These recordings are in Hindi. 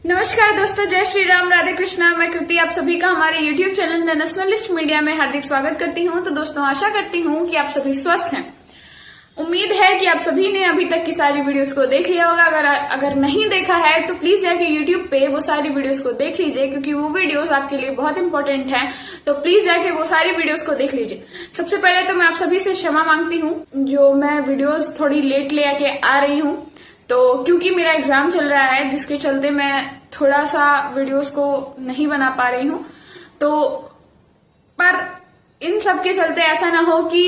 नमस्कार दोस्तों, जय श्री राम, राधे कृष्णा। मैं कृति आप सभी का हमारे YouTube channel the nationalist media में हार्दिक स्वागत करती हूं। तो दोस्तों, आशा करती हूं कि आप सभी स्वस्थ हैं। उम्मीद है कि आप सभी ने अभी तक की सारी वीडियोस को देख लिया होगा। अगर नहीं देखा है तो प्लीज जाके YouTube पे वो सारी वीडियोस को देख लीजिए, क्योंकि वो वीडियोस आपके लिए बहुत इंपॉर्टेंट है। तो प्लीज जाके वो सारी वीडियोस को देख लीजिए। सबसे पहले तो मैं आप सभी से क्षमा मांगती हूँ, जो मैं वीडियोस थोड़ी लेट ले आके आ रही हूँ। तो क्योंकि मेरा एग्जाम चल रहा है, जिसके चलते मैं थोड़ा सा वीडियोस को नहीं बना पा रही हूँ। तो पर इन सब के चलते ऐसा ना हो कि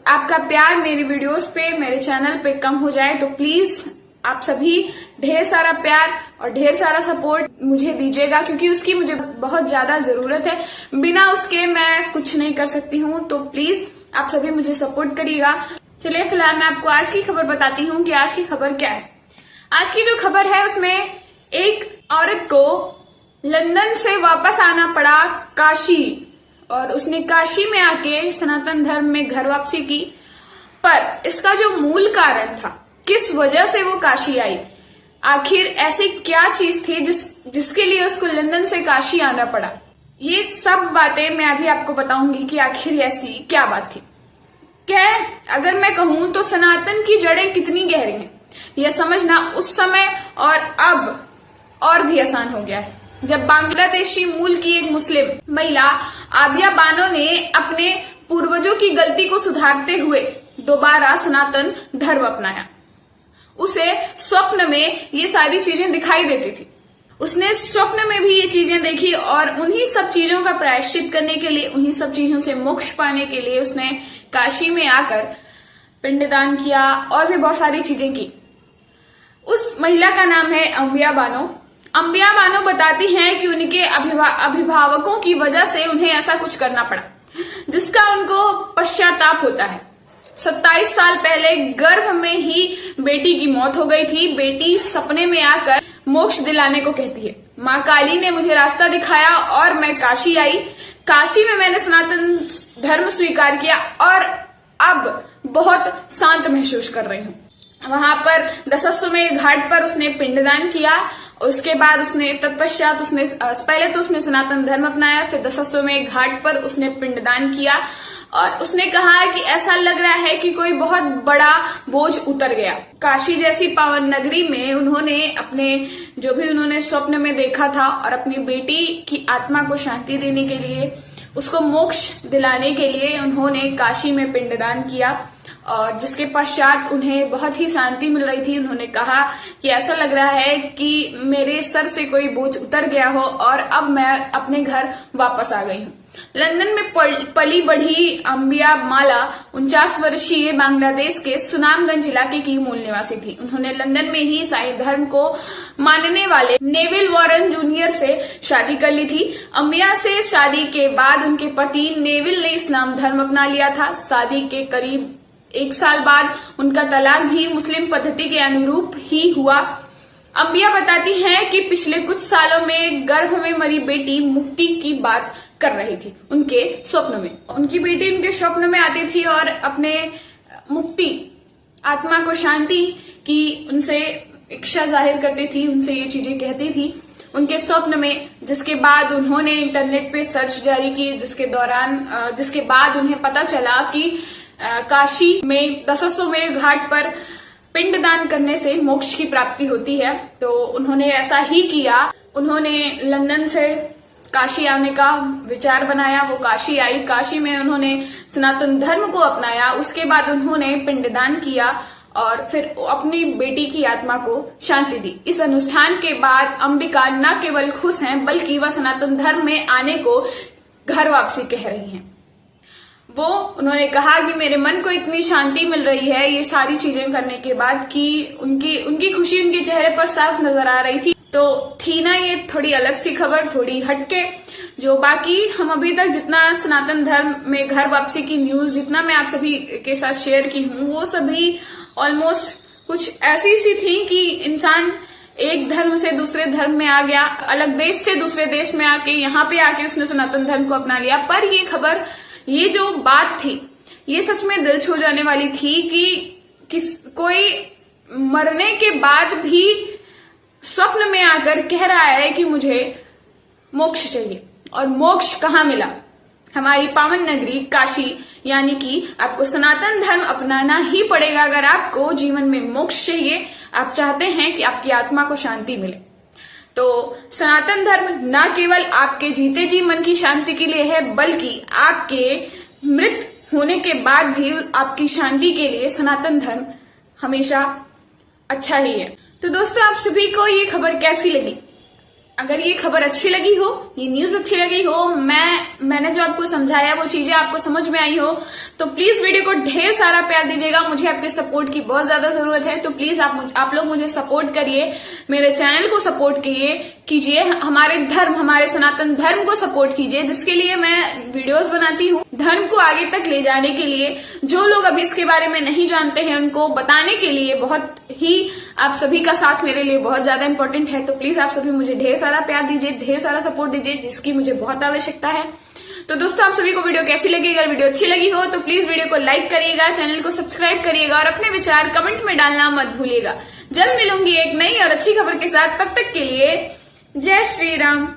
आपका प्यार मेरी वीडियोस पे, मेरे चैनल पे कम हो जाए। तो प्लीज आप सभी ढेर सारा प्यार और ढेर सारा सपोर्ट मुझे दीजिएगा, क्योंकि उसकी मुझे बहुत ज्यादा जरूरत है। बिना उसके मैं कुछ नहीं कर सकती हूँ। तो प्लीज आप सभी मुझे सपोर्ट करिएगा। चलिए, फिलहाल मैं आपको आज की खबर बताती हूँ कि आज की खबर क्या है। आज की जो खबर है उसमें एक औरत को लंदन से वापस आना पड़ा काशी, और उसने काशी में आके सनातन धर्म में घर वापसी की। पर इसका जो मूल कारण था, किस वजह से वो काशी आई, आखिर ऐसी क्या चीज थी जिसके लिए उसको लंदन से काशी आना पड़ा, ये सब बातें मैं अभी आपको बताऊंगी कि आखिर ऐसी क्या बात थी। क्या अगर मैं कहूं तो सनातन की जड़ें कितनी गहरी हैं, यह समझना उस समय और अब और भी आसान हो गया है, जब बांग्लादेशी मूल की एक मुस्लिम महिला आबिया बानो ने अपने पूर्वजों की गलती को सुधारते हुए दोबारा सनातन धर्म अपनाया। उसे स्वप्न में ये सारी चीजें दिखाई देती थी। उसने स्वप्न में भी ये चीजें देखी और उन्हीं सब चीजों का प्रायश्चित करने के लिए, उन्हीं सब चीजों से मोक्ष पाने के लिए उसने काशी में आकर पिंडदान किया और भी बहुत सारी चीजें की। उस महिला का नाम है अंबिया बानो। अंबिया बानो बताती हैं कि उनके अभिभावकों की वजह से उन्हें ऐसा कुछ करना पड़ा, जिसका उनको पश्चाताप होता है। 27 साल पहले गर्भ में ही बेटी की मौत हो गई थी। बेटी सपने में आकर मोक्ष दिलाने को कहती है, माँ काली ने मुझे रास्ता दिखाया और मैं काशी आई। काशी में मैंने सनातन धर्म स्वीकार किया और अब बहुत शांत महसूस कर रही हूँ। वहां पर दशाश्वमेध घाट पर उसने पिंडदान किया। उसके बाद उसने तत्पश्चात उसने पहले तो उसने सनातन धर्म अपनाया, फिर दशाश्वमेध घाट पर उसने पिंडदान किया और उसने कहा कि ऐसा लग रहा है कि कोई बहुत बड़ा बोझ उतर गया। काशी जैसी पावन नगरी में उन्होंने अपने जो भी उन्होंने स्वप्न में देखा था और अपनी बेटी की आत्मा को शांति देने के लिए, उसको मोक्ष दिलाने के लिए उन्होंने काशी में पिंडदान किया, और जिसके पश्चात उन्हें बहुत ही शांति मिल रही थी। उन्होंने कहा कि ऐसा लग रहा है कि मेरे सर से कोई बोझ उतर गया हो और अब मैं अपने घर वापस आ गई हूँ। लंदन में पली बढ़ी अंबिया माला 49 वर्षीय बांग्लादेश के सुनामगंज इलाके की मूल निवासी थी। उन्होंने लंदन में ही ईसाई धर्म को मानने वाले नेविल वॉरेन जूनियर से शादी कर ली थी। अंबिया से शादी के बाद उनके पति नेविल ने इस्लाम धर्म अपना लिया था। शादी के करीब 1 साल बाद उनका तलाक भी मुस्लिम पद्धति के अनुरूप ही हुआ। अंबिया बताती हैं कि पिछले कुछ सालों में गर्भ में मरी बेटी मुक्ति की बात कर रही थी उनके स्वप्न में। उनकी बेटी उनके स्वप्न में आती थी और अपने मुक्ति, आत्मा को शांति की उनसे इच्छा जाहिर करती थी, उनसे ये चीजें कहती थी उनके स्वप्न में। जिसके बाद उन्होंने इंटरनेट पे सर्च जारी की, जिसके बाद उन्हें पता चला कि काशी में दशाश्वमेध घाट पर पिंडदान करने से मोक्ष की प्राप्ति होती है। तो उन्होंने ऐसा ही किया। उन्होंने लंदन से काशी आने का विचार बनाया। वो काशी आई। काशी में उन्होंने सनातन धर्म को अपनाया। उसके बाद उन्होंने पिंडदान किया और फिर अपनी बेटी की आत्मा को शांति दी। इस अनुष्ठान के बाद अंबिका न केवल खुश हैं, बल्कि वह सनातन धर्म में आने को घर वापसी कह रही हैं। उन्होंने कहा कि मेरे मन को इतनी शांति मिल रही है ये सारी चीजें करने के बाद, कि उनकी खुशी उनके चेहरे पर साफ नजर आ रही थी। तो थी ना ये थोड़ी अलग सी खबर, थोड़ी हटके। जो बाकी हम अभी तक जितना सनातन धर्म में घर वापसी की न्यूज जितना मैं आप सभी के साथ शेयर की हूँ, वो सभी ऑलमोस्ट कुछ ऐसी सी थी कि इंसान एक धर्म से दूसरे धर्म में आ गया, अलग देश से दूसरे देश में आके यहाँ पे आके उसने सनातन धर्म को अपना लिया। पर ये खबर, ये जो बात थी, ये सच में दिल छू जाने वाली थी कि कोई मरने के बाद भी स्वप्न में आकर कह रहा है कि मुझे मोक्ष चाहिए। और मोक्ष कहाँ मिला? हमारी पावन नगरी काशी, यानी कि आपको सनातन धर्म अपनाना ही पड़ेगा अगर आपको जीवन में मोक्ष चाहिए, आप चाहते हैं कि आपकी आत्मा को शांति मिले। तो सनातन धर्म ना केवल आपके जीते जी मन की शांति के लिए है, बल्कि आपके मृत होने के बाद भी आपकी शांति के लिए सनातन धर्म हमेशा अच्छा ही है। तो दोस्तों, आप सभी को ये खबर कैसी लगी? अगर ये खबर अच्छी लगी हो, ये न्यूज अच्छी लगी हो, मैंने जो आपको समझाया वो चीजें आपको समझ में आई हो, तो प्लीज वीडियो को ढेर सारा प्यार दीजिएगा। मुझे आपके सपोर्ट की बहुत ज्यादा जरूरत है। तो प्लीज आप लोग मुझे सपोर्ट करिए, मेरे चैनल को सपोर्ट कीजिए, हमारे धर्म, हमारे सनातन धर्म को सपोर्ट कीजिए, जिसके लिए मैं वीडियोस बनाती हूँ। धर्म को आगे तक ले जाने के लिए, जो लोग अभी इसके बारे में नहीं जानते हैं उनको बताने के लिए बहुत ही आप सभी का साथ मेरे लिए बहुत ज्यादा इंपॉर्टेंट है। तो प्लीज आप सभी मुझे ढेर सारा प्यार दीजिए, ढेर सारा सपोर्ट दीजिए, जिसकी मुझे बहुत आवश्यकता है। तो दोस्तों, आप सभी को वीडियो कैसी लगी? अगर वीडियो अच्छी लगी हो तो प्लीज वीडियो को लाइक करिएगा, चैनल को सब्सक्राइब करिएगा और अपने विचार कमेंट में डालना मत भूलिएगा। जल्द मिलूंगी एक नई और अच्छी खबर के साथ, तब तक के लिए जय श्री राम।